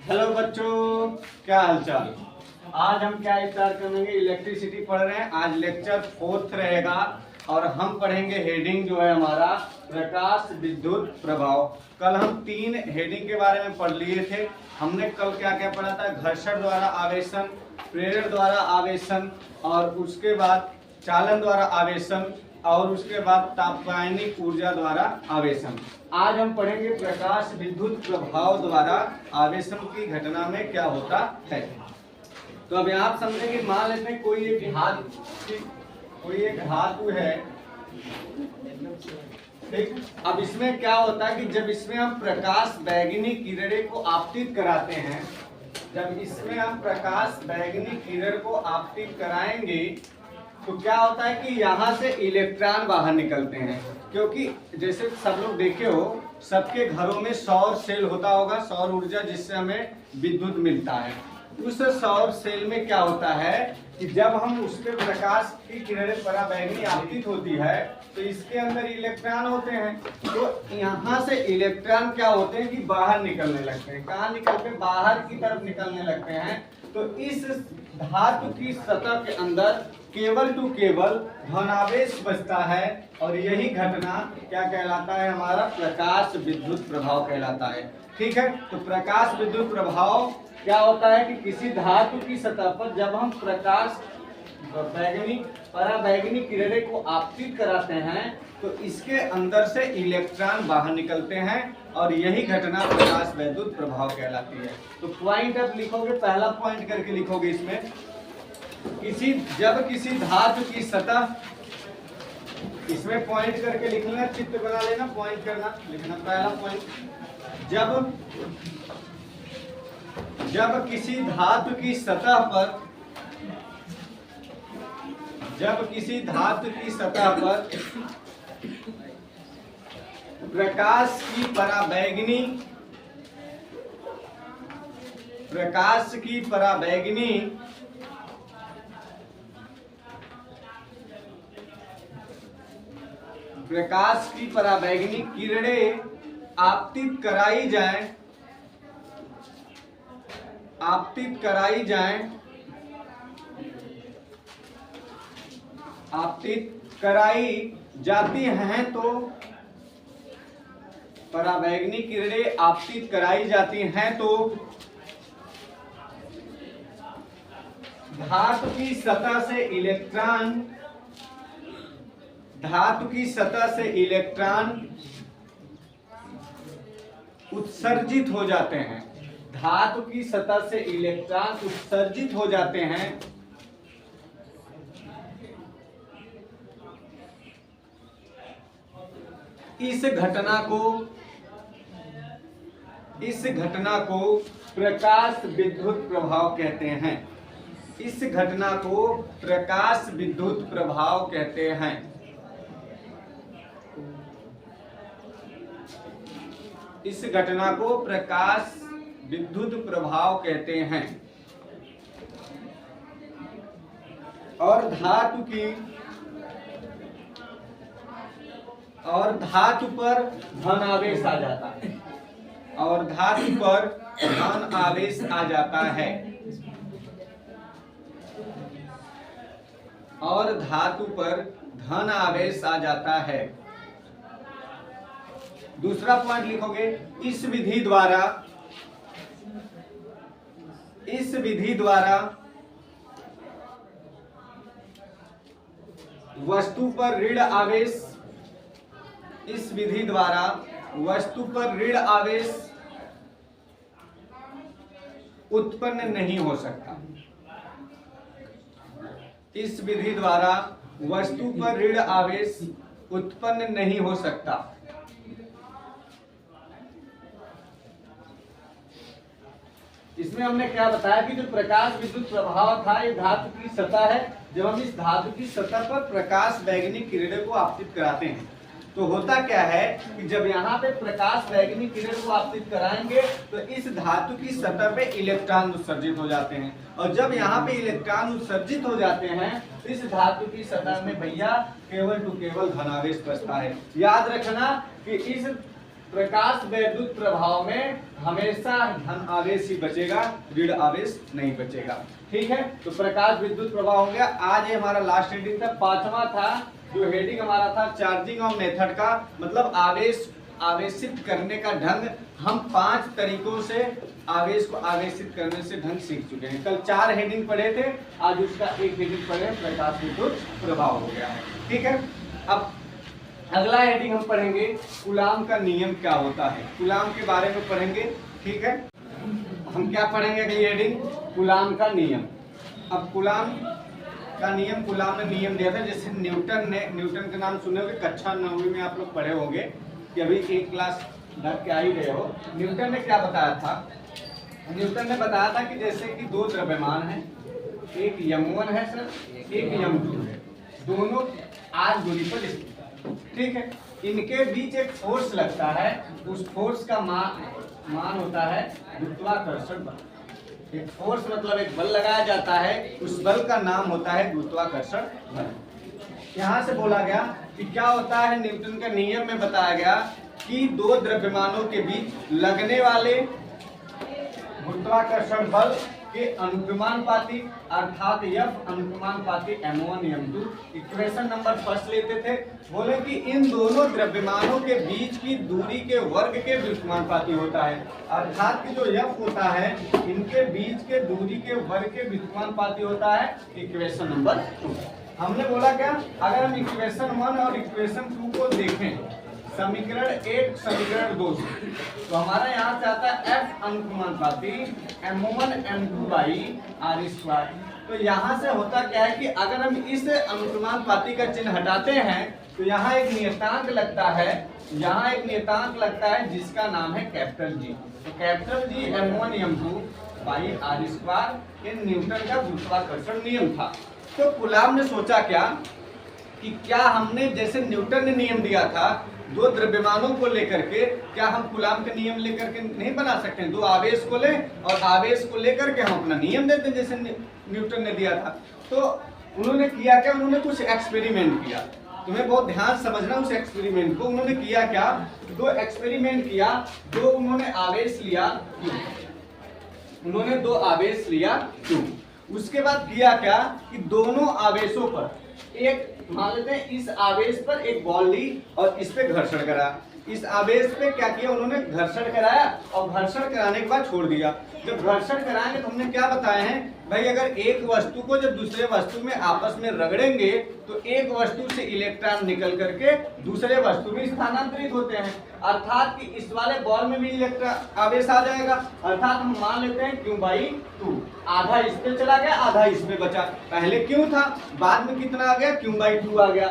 Hello बच्चों, क्या हालचाल। आज हम क्या स्टार्ट करेंगे, इलेक्ट्रिसिटी पढ़ रहे हैं। आज लेक्चर 4 रहेगा और हम पढ़ेंगे हेडिंग जो है हमारा प्रकाश विद्युत प्रभाव। कल हम 3 हेडिंग के बारे में पढ़ लिए थे। हमने कल क्या क्या पढ़ा था, घर्षण द्वारा आवेशन, प्रेरण द्वारा आवेशन और उसके बाद चालन द्वारा आवेशन और उसके बाद तापमानिक ऊर्जा द्वारा आवेशन। आज हम पढ़ेंगे प्रकाश विद्युत प्रभाव द्वारा आवेशन की घटना में क्या होता है। तो अब आप समझेंगे, मान लेते हैं कोई एक धातु है, ठीक। अब इसमें क्या होता है कि जब इसमें हम प्रकाश बैगनी किरणें को आपतित कराते हैं, जब इसमें हम प्रकाश बैगनी किरण को आपतित कराएंगे तो क्या होता है कि यहाँ से इलेक्ट्रॉन बाहर निकलते हैं। क्योंकि जैसे सब लोग देखे हो, सबके घरों में सौर सेल होता होगा, सौर ऊर्जा, जिससे हमें विद्युत मिलता है। उस सौर सेल में क्या होता है कि जब हम उसके प्रकाश की किरणें पराबैंगनी आपतित होती है तो इसके अंदर इलेक्ट्रॉन होते हैं। तो यहाँ से इलेक्ट्रॉन क्या होते हैं कि बाहर निकलने लगते हैं। कहाँ निकलते हैं? बाहर की तरफ निकलने लगते हैं। तो इस धातु की सतह के अंदर केवल टू केवल धनावेश बचता है और यही घटना क्या कहलाता है? हमारा प्रकाश विद्युत प्रभाव कहलाता है। ठीक है, तो प्रकाश विद्युत प्रभाव क्या होता है कि किसी धातु की सतह पर जब हम प्रकाश पराबैंगनी किरणें को आपतित कराते हैं तो इसके अंदर से इलेक्ट्रॉन बाहर निकलते हैं और यही घटना प्रकाश विद्युत प्रभाव कहलाती है। तो पॉइंट अब लिखोगे, पहला पॉइंट करके लिखोगे इसमें, जब किसी धातु की सतह, इसमें पॉइंट करके लिखना, चित्र बना लेना, पॉइंट करना, लिखना। पहला पॉइंट, जब किसी धातु की सतह पर, जब किसी धातु की सतह पर प्रकाश की पराबैंगनी किरणें आपतित कराई जाती हैं तो पराबैंगनी किरणें आपतित कराई जाती हैं तो धातु की सतह से इलेक्ट्रॉन उत्सर्जित हो जाते हैं। धातु की सतह से इलेक्ट्रॉन उत्सर्जित हो जाते हैं। इस घटना को प्रकाश विद्युत प्रभाव कहते हैं। इस घटना को प्रकाश विद्युत प्रभाव कहते हैं। इस घटना को प्रकाश विद्युत प्रभाव कहते हैं। और धातु पर धन आवेश आ जाता है। और धातु पर धन आवेश आ जाता है। और धातु पर धन आवेश आ जाता है। दूसरा पॉइंट लिखोगे, इस विधि द्वारा वस्तु पर ऋण आवेश उत्पन्न नहीं हो सकता। इस विधि द्वारा वस्तु पर ऋण आवेश उत्पन्न नहीं हो सकता। इसमें हमने क्या बताया कि जो प्रकाश विद्युत प्रभाव था, ये धातु की सतह है। जब हम इस धातु की सतह पर प्रकाश बैगनी किरणें को आपतित कराते हैं तो होता क्या है कि जब यहाँ पे प्रकाश बैगनी किरण को आपतित कराएंगे तो इस धातु की सतह पे इलेक्ट्रॉन उत्सर्जित हो जाते हैं। और जब यहाँ पे इलेक्ट्रॉन उत्सर्जित हो जाते हैं तो इस धातु की सतह में भैया केवल टू केवल धनावेश बचता है। याद रखना कि इस प्रकाश वैद्युत प्रभाव में हमेशा धन आवेश ही बचेगा, ऋण आवेश नहीं बचेगा। ठीक है, तो प्रकाश विद्युत प्रभाव हो गया। आज ये हमारा लास्ट हेडिंग था, 5वां था जो हेडिंग हमारा था चार्जिंग ऑफ मेथड का, मतलब आवेशित करने का ढंग। हम 5 तरीकों से आवेश को आवेशित करने से ढंग सीख चुके हैं। कल 4 हेडिंग पढ़े थे, आज उसका एक हेडिंग पढ़े, प्रकाश विद्युत प्रभाव हो गया है। ठीक है, अब अगला हेडिंग हम पढ़ेंगे कूलाम का नियम क्या होता है, कूलाम के बारे में पढ़ेंगे। ठीक है, हम क्या पढ़ेंगे अगली हेडिंग, कूलाम का नियम। अब कूलाम का नियम, कूलाम ने नियम दिया था, जैसे न्यूटन के नाम सुने होंगे, कक्षा 9वीं में आप लोग पढ़े होंगे कि अभी एक क्लास ढक के आ ही गए हो। न्यूटन ने क्या बताया था, न्यूटन ने बताया था कि जैसे कि 2 द्रव्यमान हैं, एक m1 है सर, एक m2 है, दोनों r दूरी पर स्थित। ठीक है, इनके बीच एक फोर्स लगता है, उस फोर्स का मान होता है गुरुत्वाकर्षण बल। एक फोर्स मतलब एक बल लगाया जाता है, उस बल का नाम होता है गुरुत्वाकर्षण बल। यहाँ से बोला गया कि क्या होता है, न्यूटन का नियम में बताया गया कि 2 द्रव्यमानों के बीच लगने वाले गुरुत्वाकर्षण बल के अनुपाती, अर्थात F अनुपाती m1 m2। Equation number first लेते थे, बोले कि इन दोनों द्रव्यमानों के बीच की दूरी के वर्ग के व्युत्क्रमानुपाती होता है, अर्थात कि जो F होता है इनके बीच के दूरी के वर्ग के व्युत्क्रमानुपाती होता है। इक्वेशन नंबर 2 हमने बोला क्या, अगर हम इक्वेशन 1 और इक्वेशन 2 को देखें, समीकरण 1 समीकरण 2 तो हमारा यहाँ से आता है F अनुपाती m1 m2 r square. तो यहाँ से होता क्या है कि अगर हम इस अनुपाती का चिन्ह हटाते हैं तो यहाँ एक नियतांक लगता है, यहाँ एक नियतांक लगता है जिसका नाम है कैपिटल G। तो capital G m1 m2 r square ये न्यूटन का गुरुत्वाकर्षण नियम था। तो कूलाम ने सोचा क्या कि क्या हमने जैसे न्यूटन ने नियम दिया था 2 द्रव्यमानों को लेकर के, क्या हम कूलाम का नियम लेकर के नहीं बना सकते हैं? 2 आवेश को ले और आवेश को लेकर के हम अपना नियम देते हैं जैसे न्यूटन ने दिया था। तो उन्होंने किया क्या, उन्होंने कुछ एक्सपेरिमेंट किया। तुम्हें बहुत ध्यान समझना उस एक्सपेरिमेंट को। उन्होंने किया क्या, 2 एक्सपेरिमेंट किया। उन्होंने आवेश लिया Q, उन्होंने 2 आवेश लिया Q। उसके बाद किया क्या कि दोनों आवेशों पर एक, मान लेते हैं इस आवेश पर एक बॉल ली और इस पे घर्षण करा। इस आवेश पे क्या किया उन्होंने, घर्षण कराया और घर्षण कराने के बाद छोड़ दिया। जब घर्षण कराएंगे तो हमने क्या बताया है भाई, अगर एक वस्तु को जब दूसरे वस्तु में आपस में रगड़ेंगे तो एक वस्तु से इलेक्ट्रॉन निकल करके दूसरे वस्तु में स्थानांतरित होते हैं, अर्थात कि इस वाले बॉल में भी इलेक्ट्रॉन आवेश आ जाएगा। अर्थात हम मान लेते हैं Q/2, आधा इस पे चला गया आधा इस पे बचा। पहले क्यों था, बाद में कितना आ गया, Q/2 आ गया।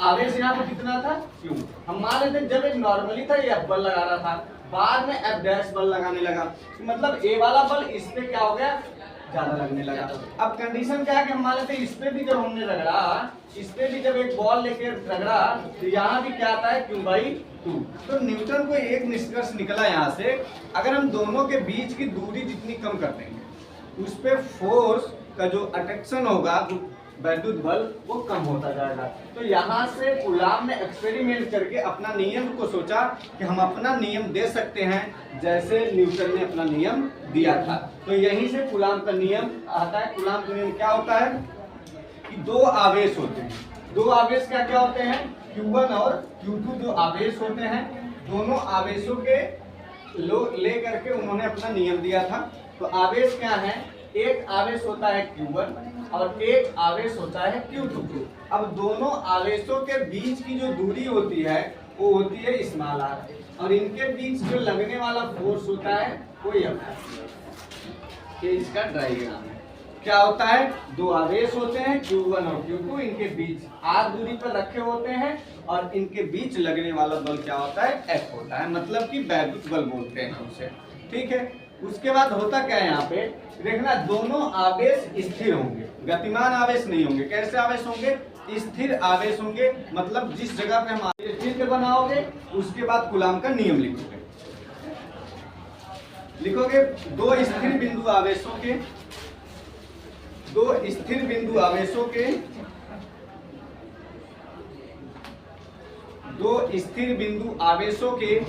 आवेश यहाँ पे कितना था, Q। हम मान लेते हैं जब एक नॉर्मली था ये F बल लगा रहा था, बाद में F' बल लगाने लगा, मतलब A वाला बल इस पे क्या हो गया, ज्यादा लगने लगा। अब कंडीशन क्या है कि हम मान लेते हैं इस पे भी जब हमने रगड़ा, इस पे भी जब एक बॉल लेके रगड़ा तो यहाँ भी क्या आता है Q/2। तो न्यूटन को एक निष्कर्ष निकला यहाँ से, अगर हम दोनों के बीच की दूरी जितनी कम कर देंगे उस पे फोर्स का जो अट्रैक्शन होगा, वैद्युत बल, वो कम होता जाएगा। तो यहाँ से कूलाम ने एक्सपेरिमेंट करके अपना नियम को सोचा कि हम अपना नियम दे सकते हैं जैसे न्यूटन ने अपना नियम दिया था। तो यहीं से कूलाम का नियम आता है। कूलाम का नियम क्या होता है कि 2 आवेश होते हैं, 2 आवेश क्या क्या होते हैं, Q1 और Q2 जो आवेश होते हैं, दोनों आवेशों के ले करके उन्होंने अपना नियम दिया था। तो आवेश क्या है, एक आवेश होता है Q1 और एक आवेश होता है Q2। अब दोनों आवेशों के बीच की जो दूरी होती है वो होती है r, और इनके बीच जो लगने वाला फोर्स होता है वो F। ये इसका डायग्राम है। क्या होता है, 2 आवेश होते हैं Q1 और Q2, इनके बीच r दूरी पर रखे होते हैं और इनके बीच लगने वाला बल क्या होता है, F होता है, मतलब कि वैद्युत बल बोलते हैं उसे। ठीक है, उसके बाद होता क्या है, यहाँ पे देखना दोनों आवेश स्थिर होंगे, गतिमान आवेश नहीं होंगे। कैसे आवेश होंगे, स्थिर आवेश होंगे, मतलब जिस जगह पे हम आवेश स्थिर बनाओगे उसके बाद कूलाम का नियम लिखोगे 2 स्थिर बिंदु आवेशों के, 2 स्थिर बिंदु आवेशों के, 2 स्थिर बिंदु आवेशों के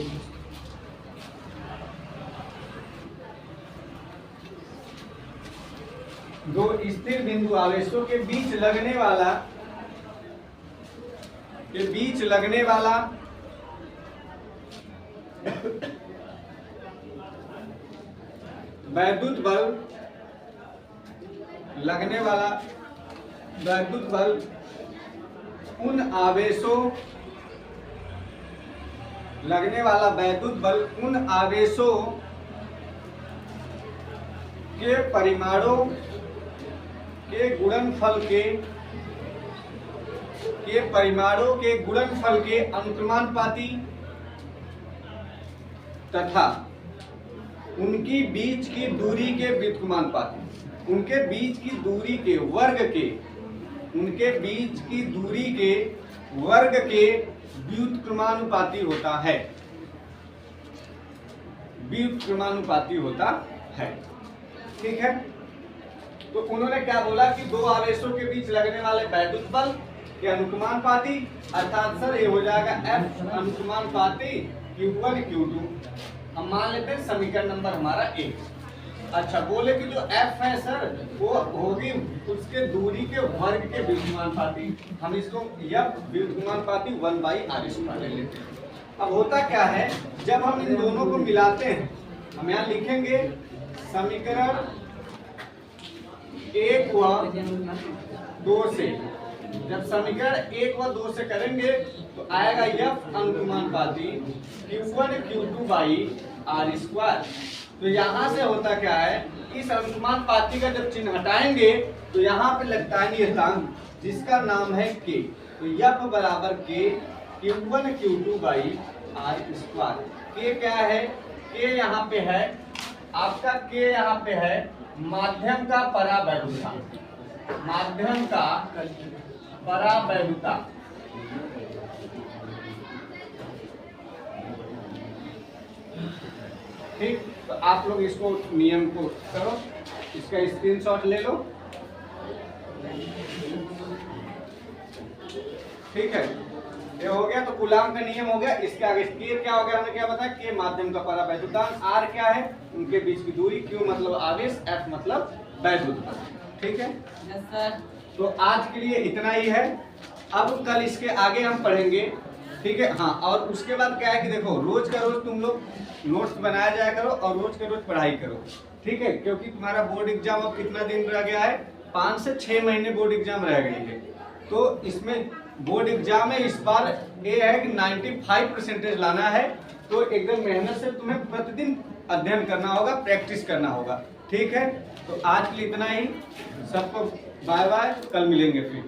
दो स्थिर बिंदु आवेशों के बीच लगने वाला वैद्युत बल उन आवेशों के परिमाणों के गुणनफल के अनुक्रमानुपाती तथा उनकी बीच की दूरी के व्युत्क्रमानुपाती, उनके बीच की दूरी के वर्ग के व्युत्क्रमानुपाती होता है। ठीक है, तो उन्होंने क्या बोला कि दो आवेशों के बीच लगने वाले वैद्युत बल के अनुक्रमानुपाती, अर्थात सर ये हो जाएगा F अनुक्रमानुपाती Q1 Q2। हम मान लेते हैं समीकरण नंबर हमारा 1। अच्छा, बोले कि जो F है सर वो होगी उसके दूरी के वर्ग के व्युत्क्रमानुपाती, हम इसको F व्युत्क्रमानुपाती 1/r² ले लेते हैं। अब होता क्या है, जब हम इन दोनों को मिलाते हैं, हम यहाँ लिखेंगे समीकरण 1 व 2 से, जब समीकरण 1 व 2 से करेंगे तो आएगा F अनुक्रमानुपाती Q1 Q2/r²। तो यहाँ से होता क्या है, इस अनुक्रमानुपाती का जब चिन्ह हटाएंगे तो यहाँ पे लगता है नियतांक जिसका नाम है K। तो F बराबर K Q1 Q2/r²। K क्या है? K यहाँ पे है आपका, K यहाँ पे है माध्यम का परावैधुता, ठीक। तो आप लोग इसको नियम को करो, इसका स्क्रीनशॉट ले लो। ठीक है, ये हो गया। तो कूलाम का नियम हो गया। इसके आगे K क्या हो गया, हमने क्या बताया? K माध्यम का परावैद्युतांक, R क्या है? उनके बीच की दूरी, Q मतलब आवेश, F मतलब वैद्युत बल। ठीक है, यस सर। तो आज के लिए इतना ही है। अब कल इसके आगे हम पढ़ेंगे। ठीक है, हाँ। और उसके बाद क्या है कि देखो, रोज का रोज तुम लोग नोट्स बनाया जाया करो और रोज का रोज पढ़ाई करो। ठीक है, क्योंकि तुम्हारा बोर्ड एग्जाम अब कितना दिन रह गया है? 5 से 6 महीने बोर्ड एग्जाम रह गए हैं। तो इसमें बोर्ड एग्जाम में इस बार ये है कि 95% लाना है। तो एकदम मेहनत से तुम्हें प्रतिदिन अध्ययन करना होगा, प्रैक्टिस करना होगा। ठीक है, तो आज के लिए इतना ही। सबको बाय बाय, कल मिलेंगे फिर।